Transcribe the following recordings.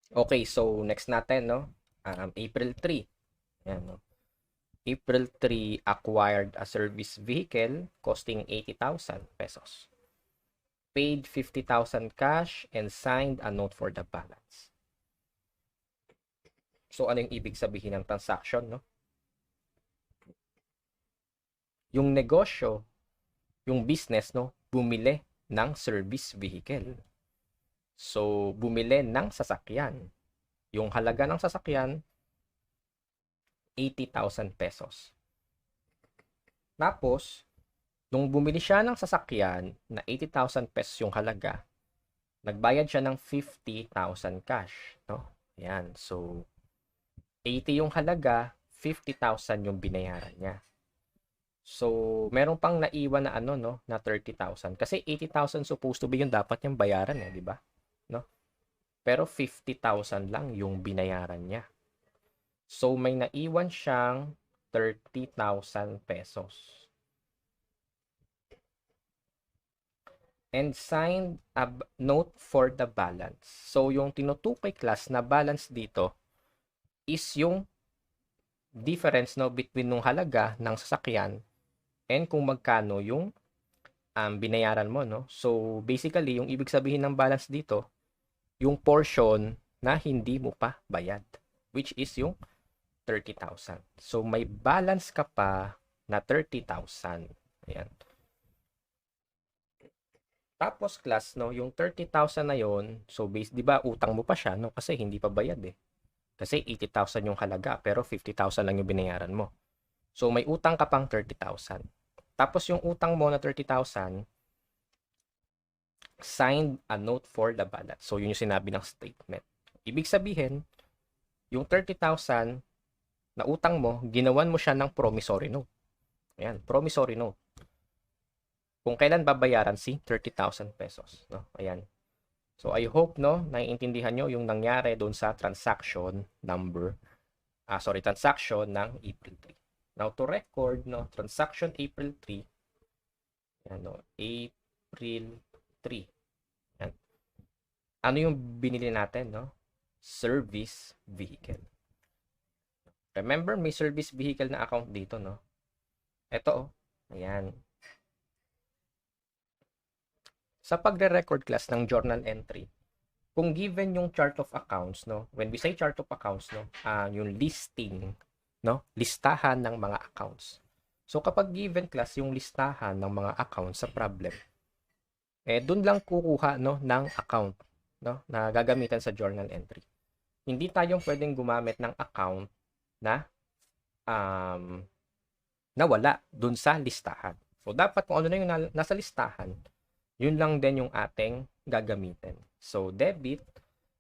Okay, so next natin, no? April 3. Yan, no? April 3, acquired a service vehicle costing 80,000 pesos. Paid 50,000 cash and signed a note for the balance. So ano yung ibig sabihin ng transaction, no? Yung negosyo, yung business, no, bumili ng service vehicle. So bumili ng sasakyan. Yung halaga ng sasakyan, 80,000 pesos. Tapos, nung bumili siya ng sasakyan na 80,000 pesos yung halaga, nagbayad siya ng 50,000 cash, no? Ayan. So 80 yung halaga, 50,000 yung binayaran niya. So, meron pang naiwan na ano, no, na 30,000. Kasi 80,000 supposed to be yung dapat niyang bayaran, eh, di ba? No? Pero 50,000 lang yung binayaran niya. So, may naiwan siyang 30,000 pesos. And signed a note for the balance. So, yung tinutukoy class na balance dito is yung difference, no, between nung halaga ng sasakyan and kung magkano yung binayaran mo, no? So, basically, yung ibig sabihin ng balance dito, yung portion na hindi mo pa bayad, which is yung 30,000. So, may balance ka pa na 30,000. Ayan. Tapos, class, no, yung 30,000 na yon, so, base, di ba, utang mo pa siya, no? Kasi hindi pa bayad, eh. Kasi 80,000 yung halaga, pero 50,000 lang yung binayaran mo. So, may utang ka pang 30,000. Tapos, yung utang mo na 30,000, signed a note for the balance. So, yun yung sinabi ng statement. Ibig sabihin, yung 30,000 na utang mo, ginawan mo siya ng promissory note. Ayan, promissory note. Kung kailan babayaran si 30,000 pesos. No? Ayan. So, I hope, no, naiintindihan nyo yung nangyari doon sa transaction number, transaction ng April 3. Now, to record, no, transaction April 3, ayan, no, April 3. Ayan. Ano yung binili natin, no? Service vehicle. Remember, may service vehicle na account dito, no? Ito, oh. Ayan. Sa pagre-record class ng journal entry, kung given yung chart of accounts, no? When we say chart of accounts, no? Yung listing, no? Listahan ng mga accounts. So, kapag given class yung listahan ng mga accounts sa problem, dun lang kukuha, no? Ng account, no? Na gagamitan sa journal entry. Hindi tayong pwedeng gumamit ng account na um, nawala dun sa listahan. So, dapat kung ano na yung nasa listahan, yun lang din yung ating gagamitin. So, debit,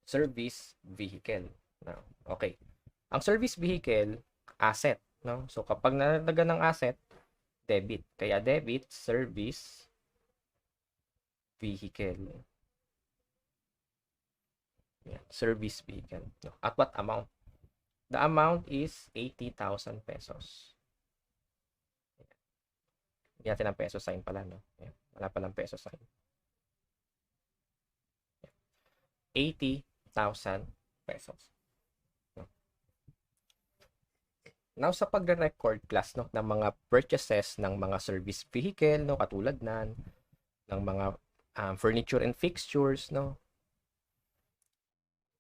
service, vehicle. No? Okay. Ang service vehicle, asset. No? So, kapag nadagdagan ng asset, debit. Kaya debit, service, vehicle. Yan. Service vehicle. No? At what amount? The amount is 80,000 pesos. Hindi natin ang peso sign pala, no? Ayan. Wala palang peso sign. 80,000 pesos. No? Now, sa pagre-record class, no, ng mga purchases ng mga service vehicle, no, katulad ng mga furniture and fixtures, no,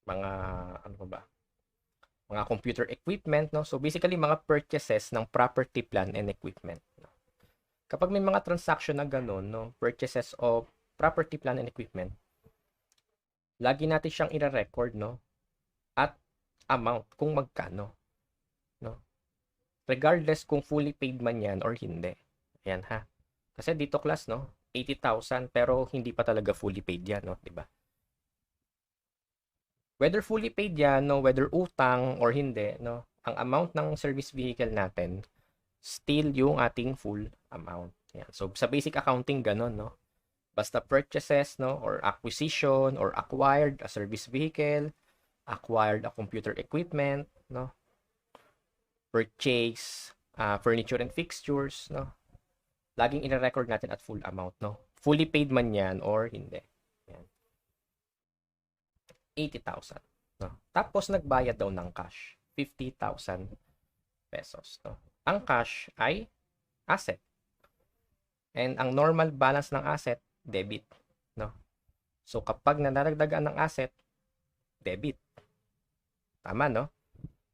mga, ano ba, mga computer equipment, no? So, basically, mga purchases ng property, plant, and equipment. No? Kapag may mga transaction na ganun, no, purchases of property, plant, and equipment, lagi natin siyang i-record, no, at amount kung magkano, no? Regardless kung fully paid man yan or hindi. Ayan ha. Kasi dito class, no, 80,000 pero hindi pa talaga fully paid yan, no, 'di ba? Whether fully paid yan, no, whether utang or hindi, no, ang amount ng service vehicle natin still yung ating full amount. Yan. So sa basic accounting ganun, no. Basta purchases, no, or acquisition or acquired a service vehicle, acquired a computer equipment, no, purchase furniture and fixtures, no, laging i-record natin at full amount, no, fully paid man yan or hindi. Yan. 80,000. No? Tapos nagbayad daw ng cash, 50,000 pesos. No? Ang cash ay asset. And ang normal balance ng asset, debit. No? So kapag nadadagdagan ng asset, debit. Tama, no?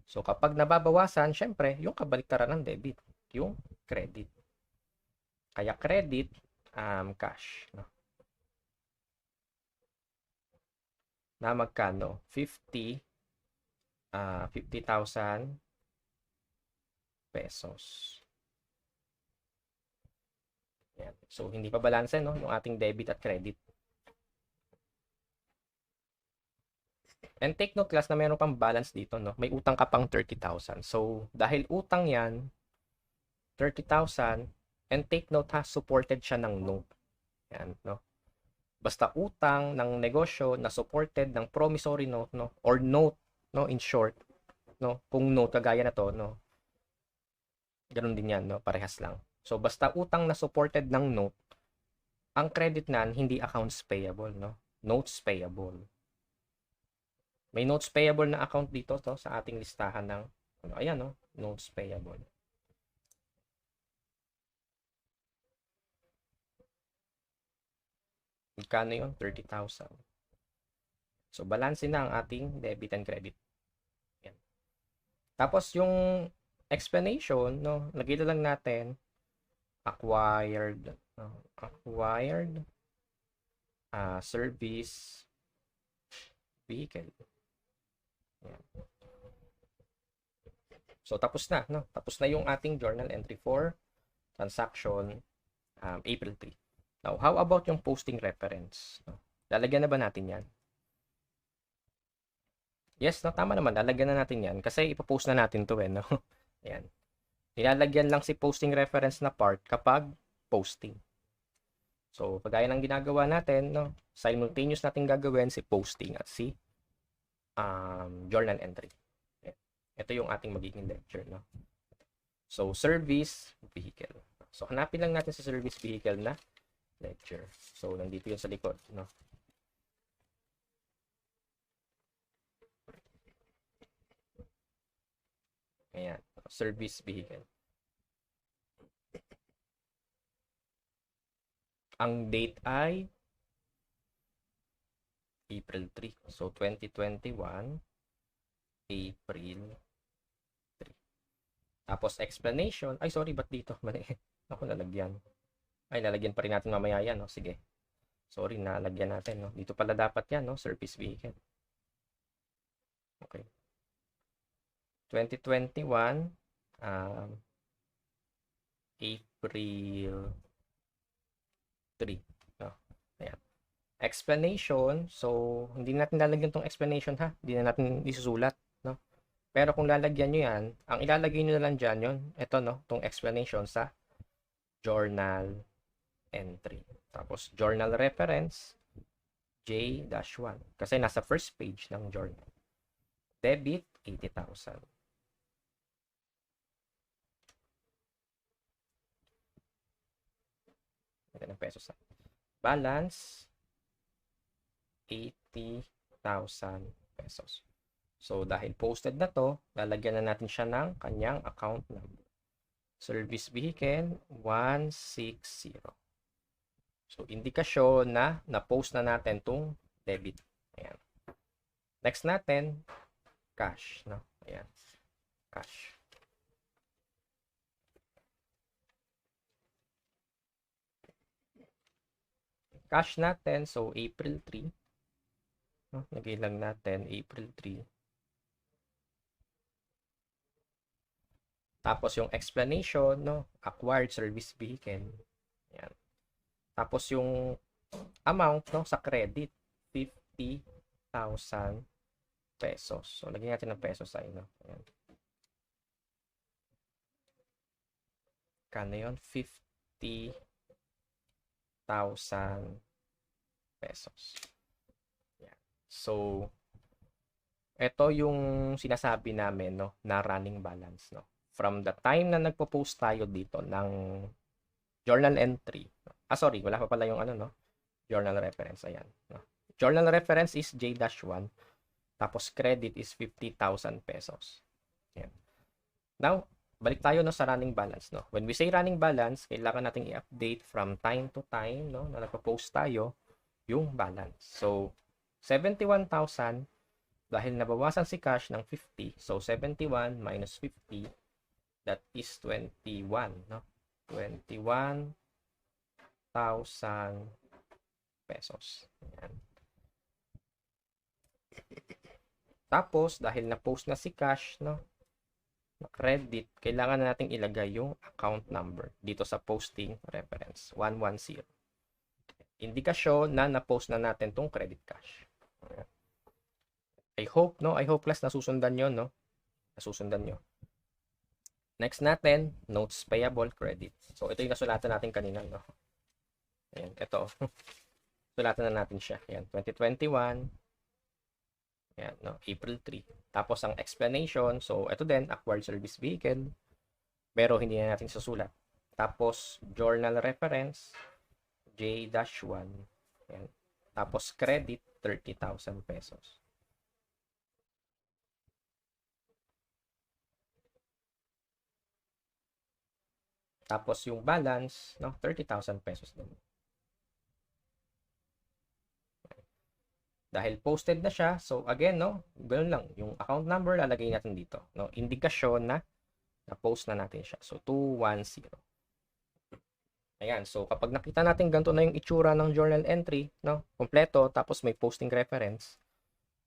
So kapag nababawasan, syempre, yung kabaliktaran ng debit, yung credit. Kaya credit, cash. No? Na magkano? 50,000 pesos. Yan. So, hindi pa balanse, no? Yung ating debit at credit. And take note, class, na meron pang balance dito, no? May utang ka pang 30,000. So, dahil utang yan, 30,000, and take note, ha, supported siya ng note. Yan, no? Basta utang ng negosyo na supported ng promissory note, no? Or note, no? In short, no? Kung note, kagaya na to, no? Ganun din yan, no? Parehas lang. So, basta utang na supported ng note, ang credit nan, hindi accounts payable, no? Notes payable. May notes payable na account dito to sa ating listahan ng ano, ayan, no? Notes payable. Magkano yun? 30,000. So, balance na ang ating debit and credit. Yan. Tapos, yung explanation, no? Lagay lang natin acquired, no? Acquired service vehicle. Yan. So, tapos na, no? Tapos na yung ating journal entry for transaction April 3. Now, how about yung posting reference? No? Lalagyan na ba natin yan? Yes, no, tama naman. Lalagyan na natin yan kasi ipopost na natin to, no? Ayan. Nilalagyan lang si posting reference na part kapag posting. So, kagaya ng ginagawa natin, no? Simultaneous natin gagawin si posting at si journal entry. Ayan. Ito yung ating magiging lecture, no? So, service vehicle. So, hanapin lang natin sa service vehicle na lecture. So, nandito yun sa likod, no? Ayan, service vehicle. Ang date ay April 3. So, 2021, April 3. Tapos, explanation. Ay, sorry, ba't dito? Mali. Ako, nalagyan. Ay, lalagyan pa rin natin mamaya yan, no? Sige. Sorry, nalagyan natin, no? Dito pala dapat yan, no? Service vehicle. Okay. 2021, April 3. No? Ayan. Explanation. So, hindi natin lalagyan tong explanation, ha? Hindi na natin isusulat, no? Pero kung lalagyan nyo yan, ang ilalagay nyo na lang dyan yun, ito, no? Tong explanation sa journal entry. Tapos, journal reference, J-1. Kasi nasa first page ng journal. Debit, 80,000. Ito ng pesos. Balance, 80,000 pesos. So, dahil posted na to, lalagyan na natin siya ng kanyang account number. Service vehicle, 160. So, indikasyon na na-post na natin itong debit. Ayan. Next natin, cash. No? Ayan. Cash. Cash natin, so April 3. No? Lagay lang natin, April 3. Tapos yung explanation, no? Acquired service vehicle. Ayan. Tapos yung amount, no, sa credit, 50,000 pesos. So, lagyan natin ng pesos sa ino. Ayan. Kano yun? 50,000 pesos. Ayan. So, ito yung sinasabi namin, no, na running balance, no. From the time na nagpo-post tayo dito ng journal entry. Sorry, wala pa pala yung ano, no? Journal reference, ayan. No? Journal reference is J-1. Tapos credit is 50,000 pesos. Yan. Now, balik tayo no sa running balance no. When we say running balance, kailangan nating i-update from time to time no na nagpo-post tayo yung balance. So 71,000 dahil nabawasan si cash ng 50. So 71 minus 50, that is 21 no. 21,000 pesos. Yan. Tapos dahil na-post na si cash no, na credit, kailangan na nating ilagay yung account number dito sa posting reference 110. Indikasyon na na-post na natin tong credit cash. I hope class nasusundan nyo no. Nasusundan nyo. Next natin, notes payable credit. So ito yung nasulatan natin kanina no. Ayan, ito. Sulatan na natin siya. Ayan, 2021. Ayan, no, April 3. Tapos ang explanation, so ito din, acquired service vehicle. Pero hindi na natin susulat. Tapos journal reference, J-1. Ayan. Tapos credit, 30,000 pesos. Tapos yung balance, no, 30,000 pesos din. Dahil posted na siya, so again, no, ganoon lang. Yung account number, lalagay natin dito. No, indikasyon na na-post na natin siya. So, 210. Ayan, so kapag nakita natin ganito na yung itsura ng journal entry, no, kompleto, tapos may posting reference,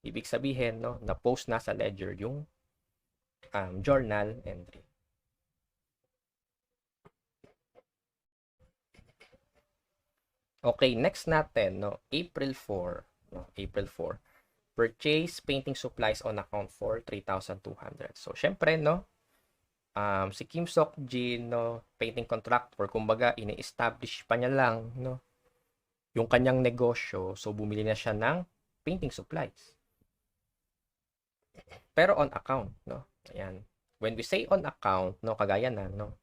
ibig sabihin, no, na-post na sa ledger yung journal entry. Okay, next natin, no, April 4. No, April 4. Purchase painting supplies on account for 3,200. So, syempre, no, si Kim Sok Jin, no, painting contractor, kumbaga, ini-establish pa niya lang, no, yung kanyang negosyo. So, bumili na siya ng painting supplies. Pero on account, no, ayan. When we say on account, no, kagaya na, no,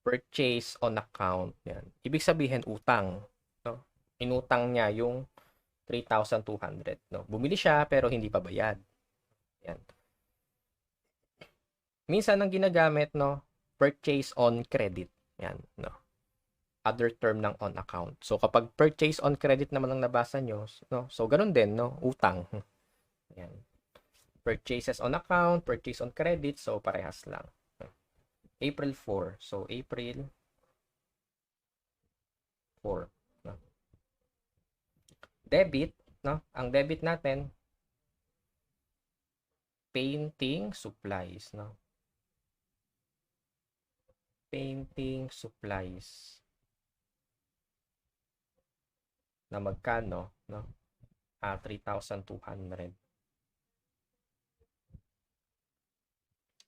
purchase on account, yan. Ibig sabihin, utang, no, inutang niya yung 3,200, no. Bumili siya pero hindi pa bayad. Yan. Minsan ang ginagamit, no, purchase on credit. Yan, no. Other term ng on account. So kapag purchase on credit naman ang nabasa nyo, no, so ganun din, no, utang. Yan. Purchases on account, purchase on credit, so parehas lang. April 4. So April 4. Debit, no? Ang debit natin, painting supplies, no? Painting supplies. Na magkano, no? 3,200.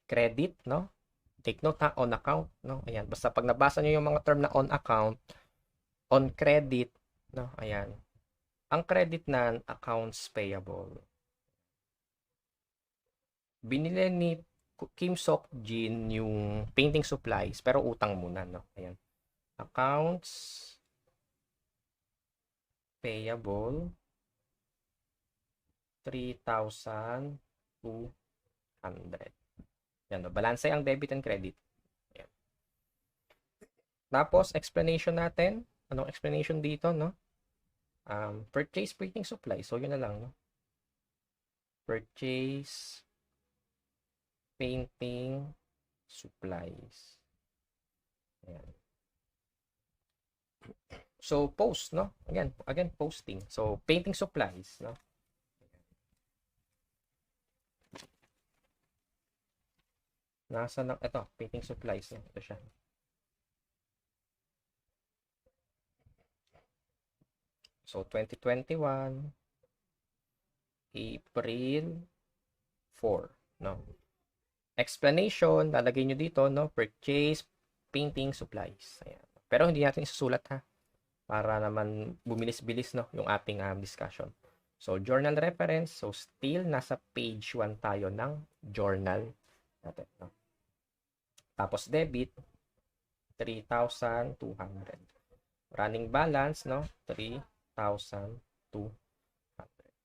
Credit, no? Take note ha, on account, no? Ayan, basta pag nabasa nyo yung mga term na on account, on credit, no? Ayan. Ang credit na accounts payable. Binili ni Kim Sok Jin yung painting supplies pero utang muna, no? Ayan. Accounts payable 3,200. Yan, no? Balanse ang debit and credit. Ayan. Tapos explanation natin. Anong explanation dito, no? Purchase painting supplies. So, yun na lang, no? Purchase painting supplies. Ayan. So, post, no? Again, posting. So, painting supplies, no? Nasa na, ito, painting supplies, no? Ito siya. So, 2021, April 4, no? Explanation, lalagay nyo dito, no? Purchase painting supplies. Ayan. Pero hindi natin isusulat, ha? Para naman bumilis-bilis, no? Yung ating discussion. So, journal reference. So, still nasa page 1 tayo ng journal natin, no? Tapos, debit, 3,200. Running balance, no? 3,200.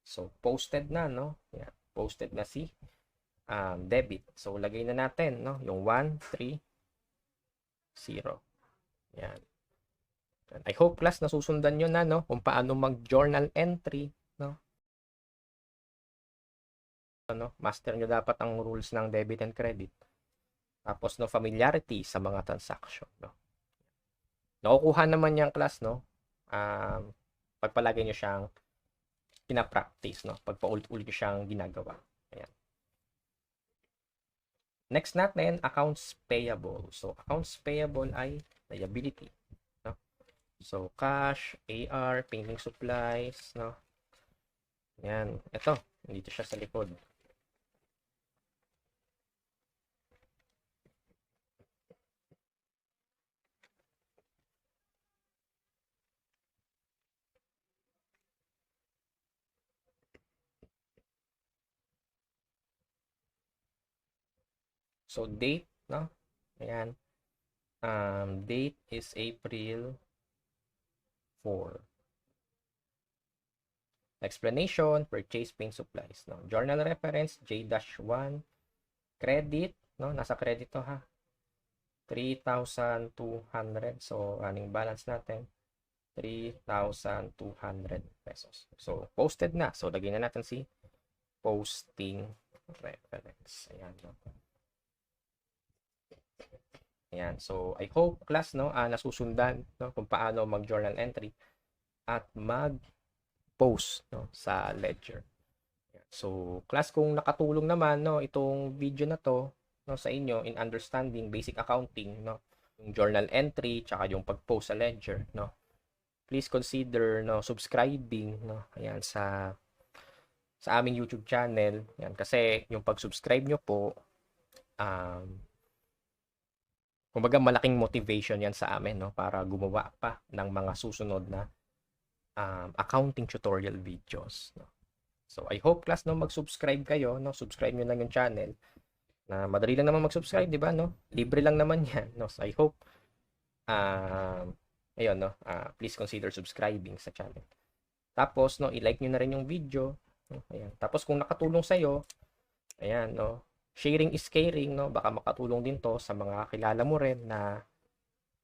So, posted na, no? Yan. Posted na si debit. So, lagay na natin, no? Yung 130. Yan. I hope class nasusundan nyo na, no? Kung paano mag-journal entry, no? Master nyo dapat ang rules ng debit and credit. Tapos, no, familiarity sa mga transaction, no? Nakukuha naman yung class, no? Pagpalagay nyo siyang pinapractice, no? Pagpaulit-ulit nyo siyang ginagawa. Ayan. Next natin, accounts payable. So, accounts payable ay liability, no? So, cash, AR, painting supplies, no? Yan. Ito, dito siya sa likod. So, date, no? Ayan. Date is April 4. Explanation, purchase paint supplies, no? Journal reference, J-1. Credit, no? Nasa credit to, ha? 3,200. So, running balance natin, 3,200 pesos. So, posted na. So, lagyan na natin si posting reference. Ayan, no? Ayan. So, I hope, class, no, nasusundan, no, kung paano mag-journal entry at mag-post, no, sa ledger. Ayan. So, class, kung nakatulong naman, no, itong video na to, no, sa inyo in understanding basic accounting, no, yung journal entry, tsaka yung pag-post sa ledger, no, please consider, no, subscribing, no, ayan, sa aming YouTube channel. Ayan, kasi yung pag-subscribe nyo po, kumbaga malaking motivation yan sa amin, no, para gumawa pa ng mga susunod na accounting tutorial videos, no. So I hope class, no, mag-subscribe kayo, no, subscribe nyo lang yung channel. Na madali lang naman mag-subscribe, di ba, no? Libre lang naman yan, no. So I hope ayun, no, please consider subscribing sa channel. Tapos, no, i-like nyo na rin yung video, no? Ayan. Tapos kung nakatulong sa'yo, ayan, no, sharing is caring, no? Baka makatulong din to sa mga kilala mo rin na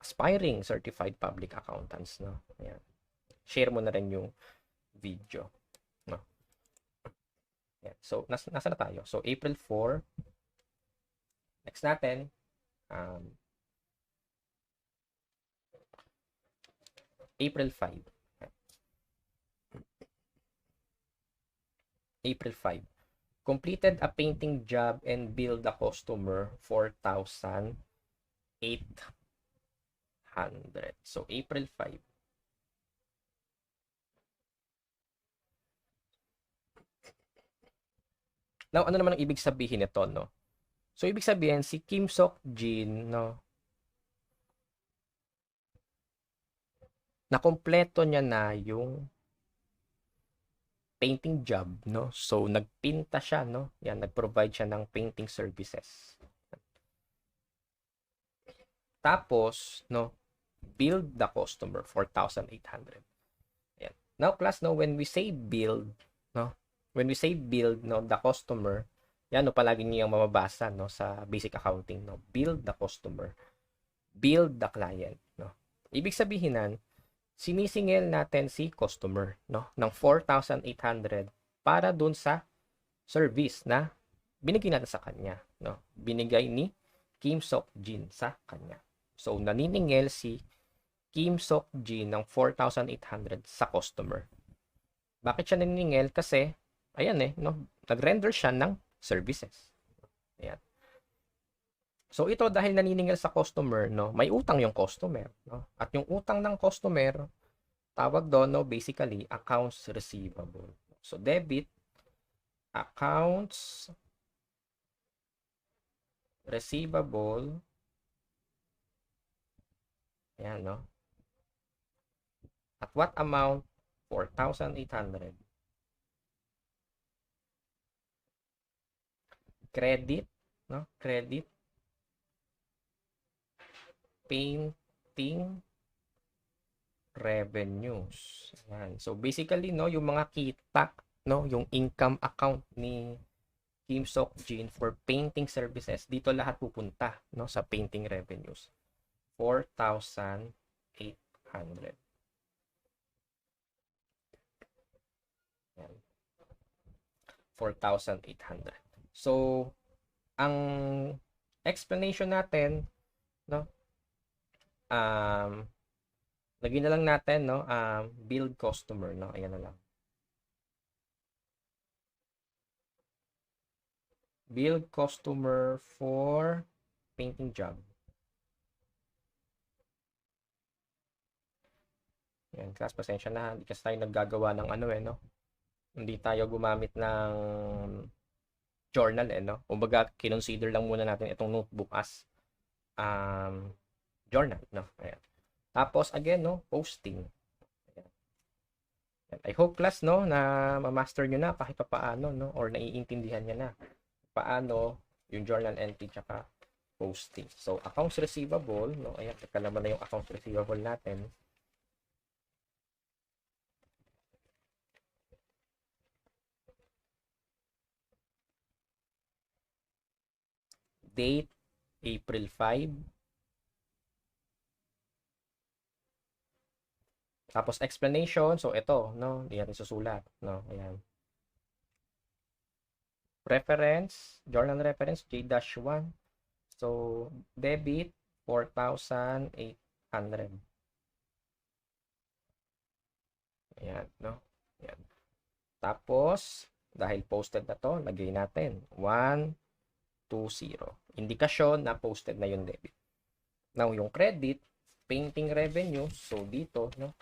aspiring certified public accountants, no? Ayan. Share mo na rin yung video, no? Ayan. So, nasa na tayo? So, April 4. Next natin, April 5. April 5. Completed a painting job and billed the customer 4,800. So, April 5. Now, ano naman ang ibig sabihin nito, no? So, ibig sabihin, si Kim Sok Jin, no, nakompleto niya na yung painting job, no? So, nagpinta siya, no? Yan, nag-provide siya ng painting services. Tapos, no, build the customer 4,800. Yan. Now, class, no, when we say build, no, when we say build, no, the customer, yan, no, palagi niyang mababasa, no, sa basic accounting, no, build the customer, build the client, no. Ibig sabihin nan, sinisingil natin si customer, no, ng 4,800 para dun sa service na binigay natin sa kanya, no. Binigay ni Kim Sok Jin sa kanya. So, naniningil si Kim Sok Jin ng 4,800 sa customer. Bakit siya naniningil? Kasi, ayan no, nag-render siya ng services. Ayan. So, ito dahil naniningil sa customer, no, may utang yung customer, no? At yung utang ng customer, tawag doon, no, basically, accounts receivable. So, debit, accounts receivable, ayan, no? At what amount? 4,800. Credit, no? Credit, painting revenues. Ayan. So basically, no, yung mga kita, no, yung income account ni Kim Sok Jin for painting services. Dito lahat pupunta, no, sa painting revenues. 4,800. Yan. 4,800. So, ang explanation natin, no, lagyan na lang natin, no, build customer, no, ayan na lang. Build customer for painting job. Yan, class, pasensya na, hindi kasi tayo naggagawa ng ano no. Hindi tayo gumamit ng journal no. Kumbaga, kinonsider lang muna natin itong notebook as journal, no. Ayan. Tapos again, no, posting. Ayan. I hope class, no, na ma-master nyo na kahit paano, no, or naiintindihan nyo na paano yung journal entry tsaka posting. So, accounts receivable, no, ayan, teka naman na yung accounts receivable natin. Date, April 5. Tapos explanation, so ito, no, hindi natin susulat, no, ayan. Reference, journal reference, J-1. So, debit, 4,800. Ayan, no, ayan. Tapos, dahil posted na to, lagay natin, 120. Indikasyon na posted na yung debit. Now, yung credit, painting revenue, so dito, no,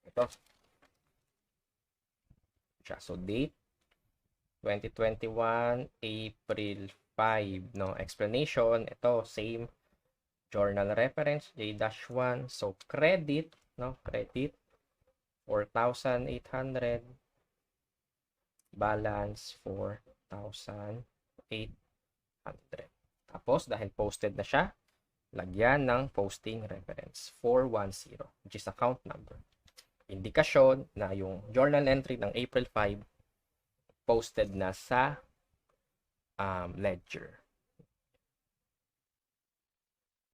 ito. So, date, 2021, April 5, no? Explanation, ito, same. Journal reference, J-1. So, credit, no? Credit, 4,800. Balance, 4,800. Tapos, dahil posted na siya, lagyan ng posting reference, 410, which is account number. Indikasyon na yung journal entry ng April 5 posted na sa ledger.